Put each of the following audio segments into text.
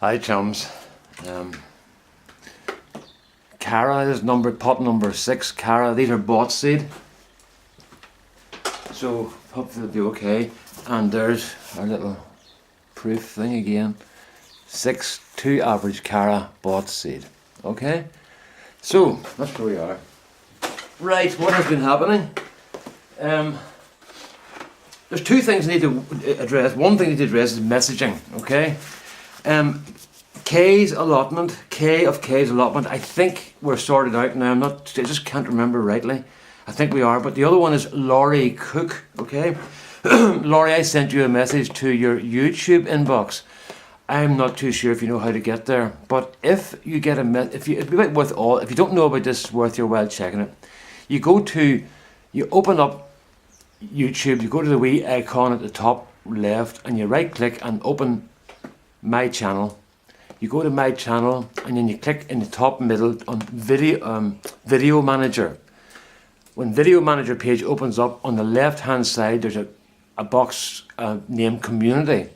Hi chums. Cara is pot number 6. Cara, these are bought seed. So hopefully they'll be okay. And there's our little proof thing again. 2 average Cara bought seed. Okay? So that's where we are. Right, what has been happening? There's 2 things I need to address. One thing I need to address is messaging, okay? K's allotment, K's allotment, I think we're sorted out now. I just can't remember rightly. I think we are, but the other one is Laurie Cook, okay? Laurie, I sent you a message to your YouTube inbox. I'm not too sure if you know how to get there, but if you get if you don't know about this, it's worth your while checking it. You open up YouTube, you go to the wee icon at the top left, and you right click and open My Channel. You go to My Channel, and then you click in the top middle on Video Manager. When Video Manager page opens up, on the left hand side there's a box named Community,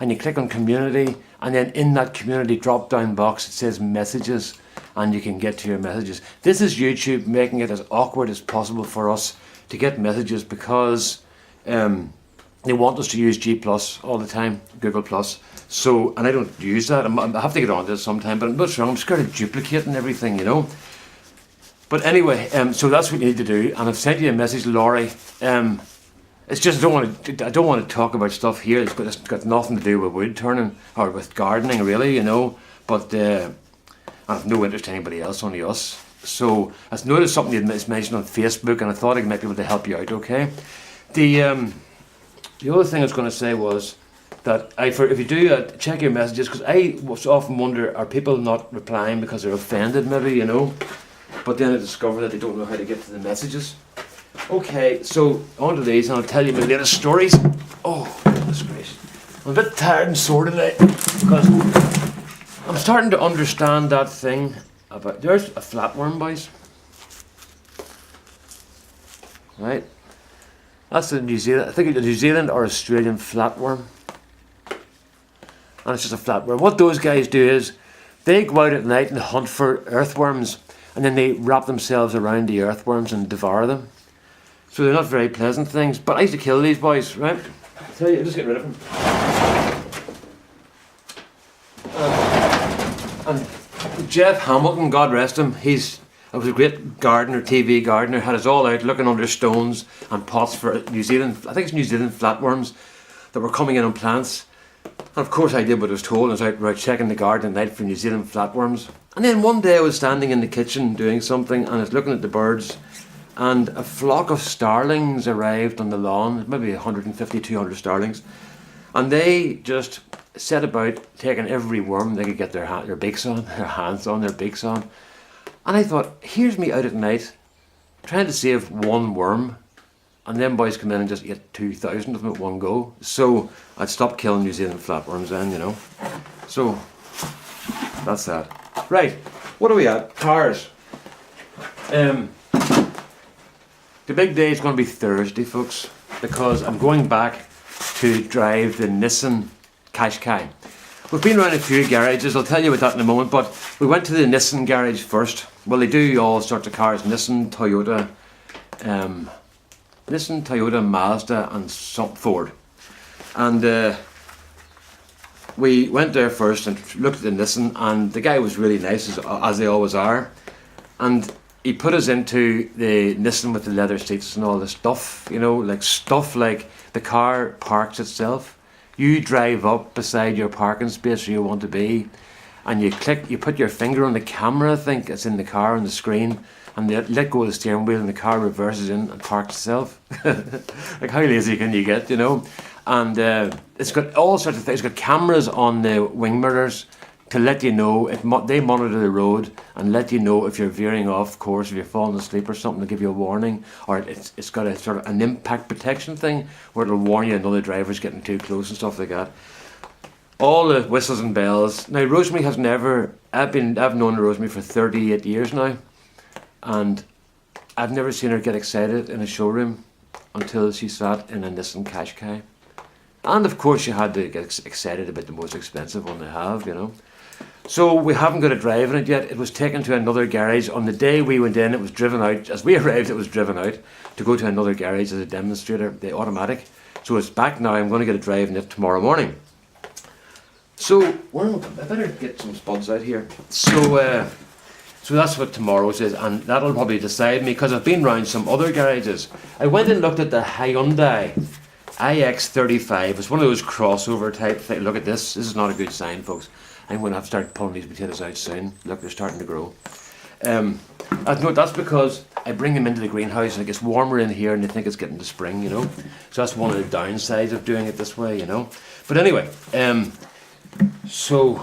and you click on Community, and then in that Community drop down box it says Messages, and you can get to your messages. This is YouTube making it as awkward as possible for us to get messages, because they want us to use G+ all the time, Google+. So, and I don't use that. I have to get on this sometime, but what's wrong? I'm scared of duplicating everything, you know. But anyway, so that's what you need to do. And I've sent you a message, Laurie. It's just I don't want to talk about stuff here. It's got nothing to do with wood turning or with gardening, really, you know. But I have no interest in anybody else, only us. So I noticed something you mentioned on Facebook, and I thought I might be able to help you out. Okay. The other thing I was going to say was that if you do check your messages, because I often wonder, are people not replying because they're offended, maybe, you know? But then I discover that they don't know how to get to the messages. Okay, so on to these, and I'll tell you my latest stories. Oh, goodness gracious. I'm a bit tired and sore today, because I'm starting to understand that thing about... There's a flatworm, boys. Right? That's the New Zealand... I think it's a New Zealand or Australian flatworm. And it's just a flatworm. What those guys do is, they go out at night and hunt for earthworms, and then they wrap themselves around the earthworms and devour them. So they're not very pleasant things. But I used to kill these boys, right? I'll tell you, I'll just get rid of them. And Jeff Hamilton, God rest him, he was a great gardener, TV gardener, had us all out looking under stones and pots for New Zealand, I think it's New Zealand flatworms that were coming in on plants. And of course I did what I was told. I was out checking the garden at night for New Zealand flatworms. And then one day I was standing in the kitchen doing something, and I was looking at the birds, and a flock of starlings arrived on the lawn, maybe 150, 200 starlings, and they just set about taking every worm they could get their hands on, their beaks on. And I thought, here's me out at night trying to save one worm, and them boys come in and just eat 2,000 of them at one go. So I'd stopped killing New Zealand flatworms then, you know. So that's that. Right, what are we at? Cars. The big day is going to be Thursday, folks, because I'm going back to drive the Nissan Qashqai. We've been around a few garages, I'll tell you about that in a moment, but we went to the Nissan garage first. Well, they do all sorts of cars, Nissan, Toyota, Mazda and some Ford. And we went there first and looked at the Nissan, and the guy was really nice, as they always are. And he put us into the Nissan with the leather seats and all the stuff, you know, like the car parks itself. You drive up beside your parking space where you want to be, and you put your finger on the camera, I think it's in the car on the screen, and they let go of the steering wheel and the car reverses in and parks itself. Like, how lazy can you get, you know? And it's got all sorts of things. It's got cameras on the wing mirrors to let you know, they monitor the road and let you know if you're veering off course, if you're falling asleep or something, to give you a warning. Or it's got a sort of an impact protection thing where it'll warn you another driver's getting too close and stuff like that. All the whistles and bells. Now, Rosemary has never... I've known Rosemary for 38 years now, and I've never seen her get excited in a showroom until she sat in a Nissan Qashqai. And of course you had to get excited about the most expensive one they have, you know. So we haven't got a drive in it yet. It was taken to another garage. On the day we went in, it was driven out. As we arrived, it was driven out to go to another garage as a demonstrator, the automatic. So it's back now. I'm going to get a drive in it tomorrow morning. So I better get some spuds out here. So that's what tomorrow's is, and that'll probably decide me, because I've been round some other garages. I went and looked at the Hyundai iX35. It's one of those crossover type things. Look at this. This is not a good sign, folks. I'm going to have to start pulling these potatoes out soon. Look, they're starting to grow. That's because I bring them into the greenhouse and it gets warmer in here and they think it's getting to spring, you know. So that's one of the downsides of doing it this way, you know. But anyway, so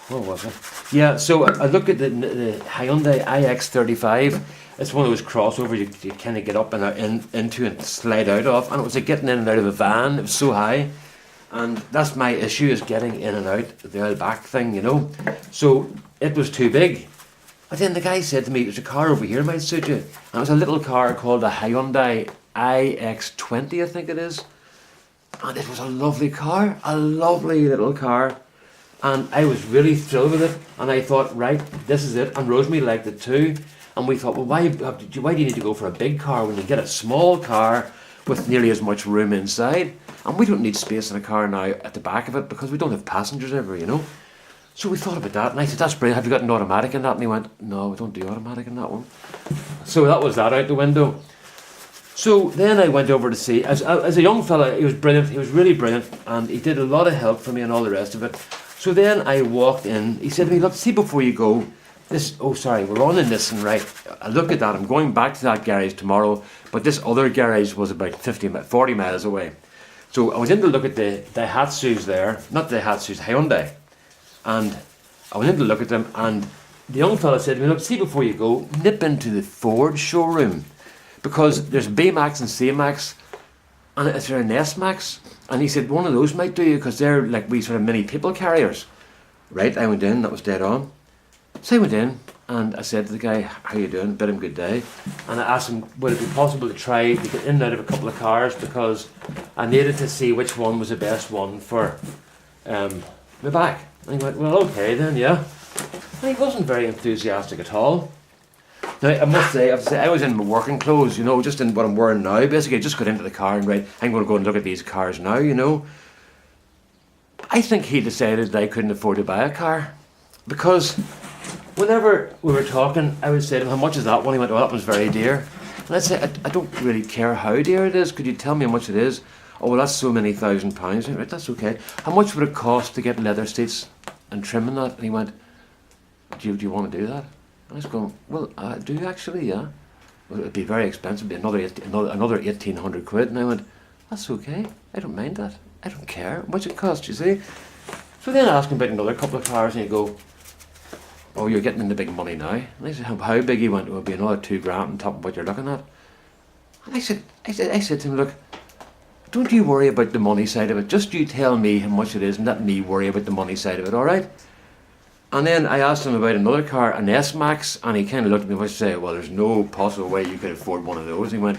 what was it? Yeah, so I looked at the Hyundai iX35. It's one of those crossovers you kind of get up and into and slide out of, and it was like getting in and out of a van. It was so high, and that's my issue, is getting in and out the old back thing, you know. So it was too big. But then the guy said to me, "There's a car over here might suit you," and it was a little car called the Hyundai iX20, I think it is, and it was a lovely car, a lovely little car. And I was really thrilled with it, and I thought, right, this is it. And Rosemary liked it too, and we thought, well, why do you need to go for a big car when you get a small car with nearly as much room inside? And we don't need space in a car now at the back of it because we don't have passengers ever, you know. So we thought about that, and I said, that's brilliant. Have you got an automatic in that? And he went, no, we don't do automatic in that one. So that was that out the window. So then I went over to see, as a young fella, he was brilliant. He was really brilliant, and he did a lot of help for me and all the rest of it. So then I walked in. He said to me, look, see before you go, we're on in this, and right, I look at that, I'm going back to that garage tomorrow, but this other garage was about 40 miles away. So I was in to look at the Daihatsus there, not the Daihatsus, Hyundai, and I went in to look at them, and the young fella said to me, look, see before you go, nip into the Ford showroom, because there's B-Max and C-Max, and is there an S-Max? And he said, one of those might do you, because they're like wee sort of mini people carriers. Right, I went in, that was dead on. So I went in, and I said to the guy, how you doing? Bid him good day. And I asked him, would it be possible to try to get in and out of a couple of cars, because I needed to see which one was the best one for my back. And he went, well, okay then, yeah. And he wasn't very enthusiastic at all. Now, I must say, I was in my working clothes, you know, just in what I'm wearing now. Basically, I just got into the car and, right, I'm going to go and look at these cars now, you know. I think he decided that I couldn't afford to buy a car. Because whenever we were talking, I would say to him, how much is that one? He went, oh, that one's very dear. And I'd say, I don't really care how dear it is. Could you tell me how much it is? Oh, well, that's so many £1,000. Right, that's okay. How much would it cost to get leather seats and trim and that? And he went, do you want to do that? I was going, well, I do actually, yeah. Well, it'd be very expensive, it'd be another 1,800 quid. And I went, that's okay, I don't mind that. I don't care how much it costs, you see. So then I asked him about another couple of cars, and he'd go, oh, you're getting into big money now. And I said, how big? He went, it would be another £2,000 on top of what you're looking at. And I said to him, look, don't you worry about the money side of it. Just you tell me how much it is and let me worry about the money side of it, all right? And then I asked him about another car, an S-Max, and he kind of looked at me and said, well, there's no possible way you could afford one of those. And he went,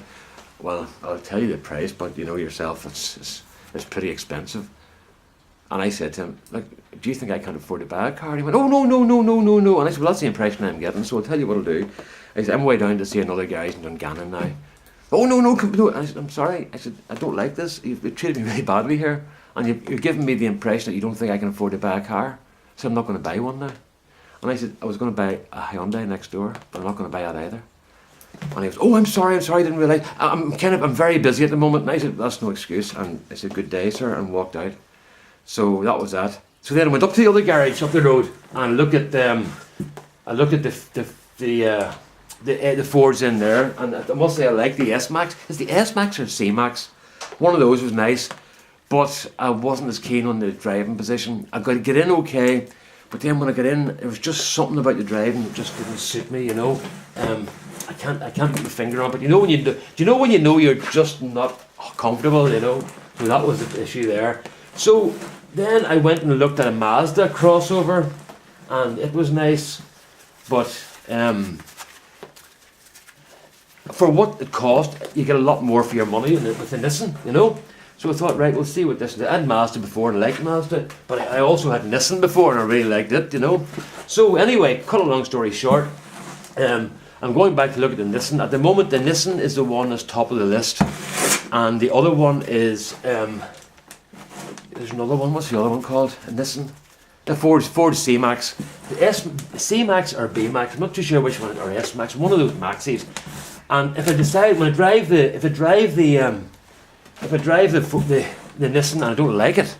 well, I'll tell you the price, but you know yourself, it's pretty expensive. And I said to him, look, do you think I can't afford to buy a car? And he went, oh, no. And I said, well, that's the impression I'm getting, so I'll tell you what I'll do. I said, I'm way down to see another guy in Dungannon now. Oh, no. And I said, I'm sorry. I said, I don't like this. You've treated me really badly here. And you're giving me the impression that you don't think I can afford to buy a car. So I'm not going to buy one now. And I said, I was going to buy a Hyundai next door, but I'm not going to buy that either. And he was, oh, I'm sorry, I didn't realise. I'm very busy at the moment. And I said, that's no excuse. And I said, good day, sir, and walked out. So that was that. So then I went up to the other garage up the road and I looked at the Fords in there, and I must say I like the S-Max. Is the S-Max or C-Max? One of those was nice, but I wasn't as keen on the driving position. I got to get in okay, but then when I got in, it was just something about the driving that just didn't suit me, you know. I can't put my finger on it, but you know when you know you're just not comfortable, you know. So that was the issue there. So then I went and looked at a Mazda crossover, and it was nice, but for what it cost, you get a lot more for your money with a Nissan, you know. So I thought, right, we'll see what this is. I had Mazda before and I liked Mazda, but I also had Nissan before and I really liked it, you know. So anyway, cut a long story short, I'm going back to look at the Nissan. At the moment, the Nissan is the one that's top of the list, and the other one is, there's another one, what's the other one called? A Nissan? The Ford C-Max. The C-Max or B-Max, I'm not too sure which one, or S-Max, one of those Maxis. And if I decide, when I drive the Nissan and I don't like it,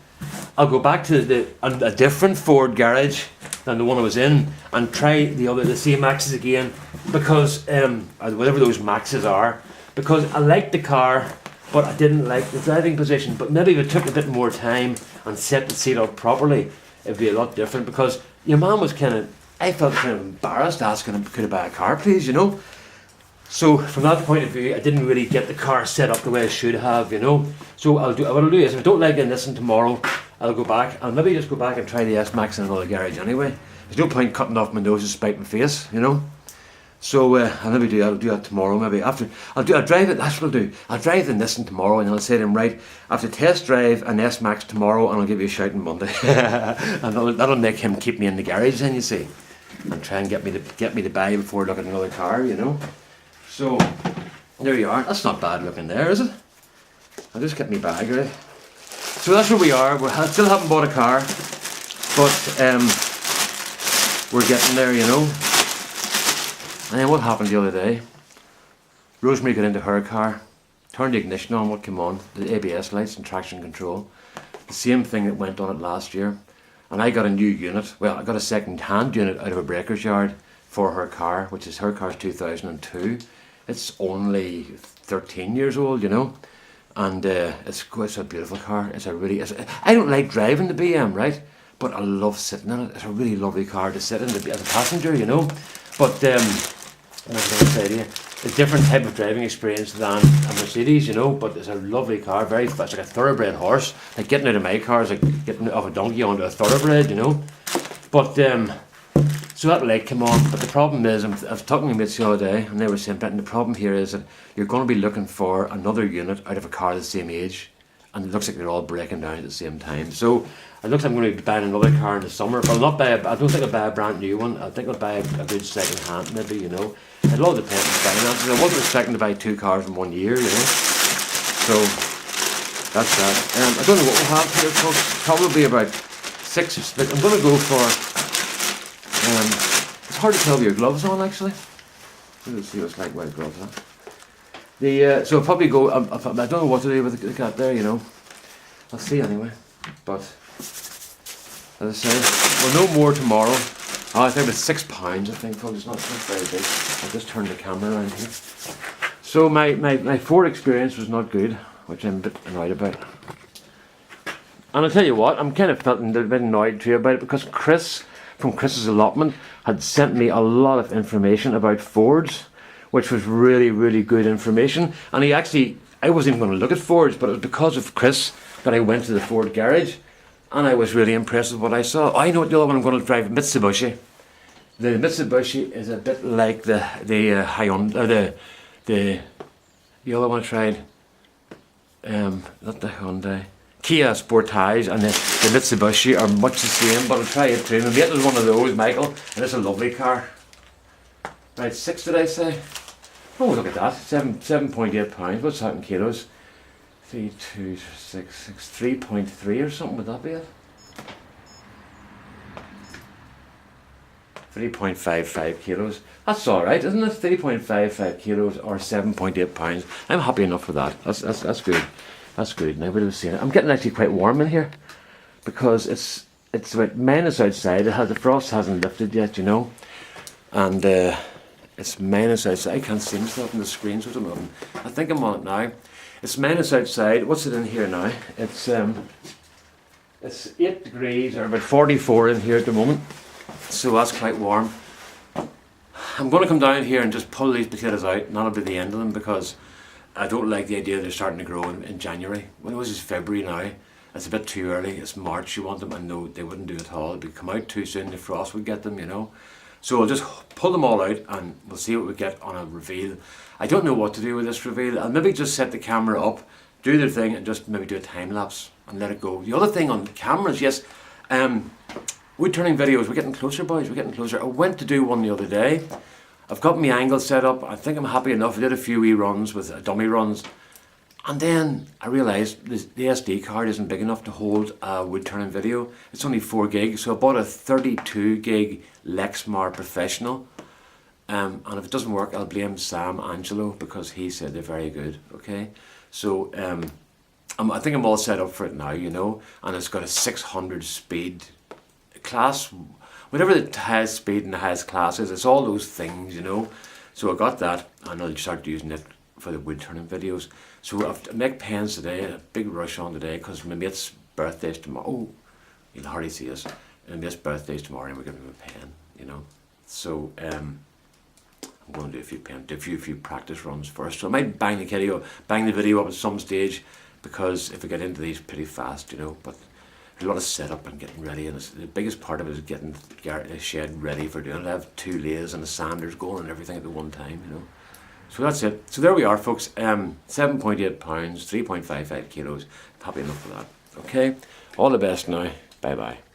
I'll go back to a different Ford garage than the one I was in and try the C-Maxes again, because whatever those Maxes are, because I liked the car but I didn't like the driving position. But maybe if it took a bit more time and set the seat up properly, it'd be a lot different, because your mum was I felt kind of embarrassed asking him, could I buy a car please, you know. So from that point of view, I didn't really get the car set up the way I should have, you know. So what I'll do is, if I don't like it and listen tomorrow, I'll go back. I'll maybe just go back and try the S-Max in another garage anyway. There's no point cutting off my nose to spite my face, you know. So I'll do that tomorrow. Maybe I'll drive it. That's what I'll do. I'll drive the Nissan tomorrow, and I'll say to him, right, I have to test drive an S-Max tomorrow, and I'll give you a shout on Monday. And that'll make him keep me in the garage then, you see, and try and get me to buy before I look at another car, you know. So there you are. That's not bad looking there, is it? I'll just get my bag right. So that's where we are. I still haven't bought a car, but we're getting there, you know. And then what happened the other day? Rosemary got into her car, turned the ignition on. What came on? The ABS lights and traction control. The same thing that went on it last year. And I got a new unit. Well, I got a second-hand unit out of a breaker's yard for her car, which is her car's 2002. It's only 13 years old, you know. And it's a beautiful car. I don't like driving the BM, right? But I love sitting in it. It's a really lovely car to sit in as a passenger, you know. But what was I going to say to you? A different type of driving experience than a Mercedes, you know. But it's a lovely car. It's like a thoroughbred horse. Like getting out of my car is like getting off a donkey onto a thoroughbred, you know. But so that light came on. But the problem is, I was talking to mates the other day, and they were saying, Brenton, the problem here is that you're going to be looking for another unit out of a car the same age, and it looks like they're all breaking down at the same time. So it looks like I'm going to be buying another car in the summer, but I don't think I'll buy a brand new one. I think I'll buy a good second hand, maybe, you know. It'll all depend on finances. I wasn't expecting to buy 2 cars in 1 year, you know. So that's that. I don't know what we'll have here, folks. Probably about 6. I'm going to go for. It's hard to tell with your gloves on, actually. Let's see what it's like with gloves on. So I'll probably go. I don't know what to do with the cat there, you know. I'll see anyway. But as I say, we'll know more tomorrow. I think it's £6. I think probably it's not very big. I'll just turn the camera around here. So my Ford experience was not good, which I'm a bit annoyed about. And I'll tell you what, I'm kind of felt a bit annoyed too about it, because Chris from Chris's allotment had sent me a lot of information about Fords, which was really, really good information. And I wasn't even going to look at Fords, but it was because of Chris that I went to the Ford garage, and I was really impressed with what I saw. I know what the other one I'm going to drive, Mitsubishi. The Mitsubishi is a bit like the Hyundai, the other one I tried, not the Hyundai, Kia Sportage, and the Mitsubishi are much the same, but I'll try it too. My mate was one of those, Michael, and it's a lovely car. Right, 6 did I say? Oh, look at that, 7.8 pounds. What's that in kilos? 3, 2, 6, 3.3 or something. Would that be it? 3.55 kilos. That's all right, isn't it? 3.55 kilos or 7.8 pounds. I'm happy enough with that. That's good. That's good. Now, what do we see? I'm getting actually quite warm in here, because it's about minus outside. The frost hasn't lifted yet, you know, and it's minus outside. I can't see myself on the screen, so I think I'm on it now. It's minus outside. What's it in here now? It's 8 degrees, or about 44 in here at the moment, so that's quite warm. I'm going to come down here and just pull these potatoes out, and that'll be the end of them, because I don't like the idea they're starting to grow in January. Well, it was just February now. It's a bit too early. It's March you want them, and no, they wouldn't do it at all. It would come out too soon. The frost would get them, you know. So I'll just pull them all out, and we'll see what we get on a reveal. I don't know what to do with this reveal. I'll maybe just set the camera up do their thing and just maybe do a time lapse and let it go. The other thing on the cameras, yes, wood turning videos, we're getting closer, boys, we're getting closer. I went to do one the other day. I've got my angle set up. I think I'm happy enough. I did a few wee runs with dummy runs. And then I realised the SD card isn't big enough to hold a wood turning video. It's only 4 gig, so I bought a 32 gig Lexmark Professional. And if it doesn't work, I'll blame Sam Angelo because he said they're very good. Okay, so I think I'm all set up for it now, you know. And it's got a 600 speed class, whatever the highest speed and the highest class is. It's all those things, you know. So I got that, and I'll start using it for the wood turning videos. So I've make pens today, a big rush on today because my mate's birthday's tomorrow. Oh, you'll hardly see us. And my mate's birthday's tomorrow, and we're giving him a pen, you know. So I'm going to do a few practice runs first. So I might bang the video up at some stage because if I get into these pretty fast, you know. But there's a lot of setup and getting ready, and the biggest part of it is getting the shed ready for doing it. I have 2 lathes and the sanders going and everything at the one time, you know. So that's it. So there we are, folks. 7.8 pounds, 3.55 kilos. Happy enough for that. Okay. All the best now. Bye bye.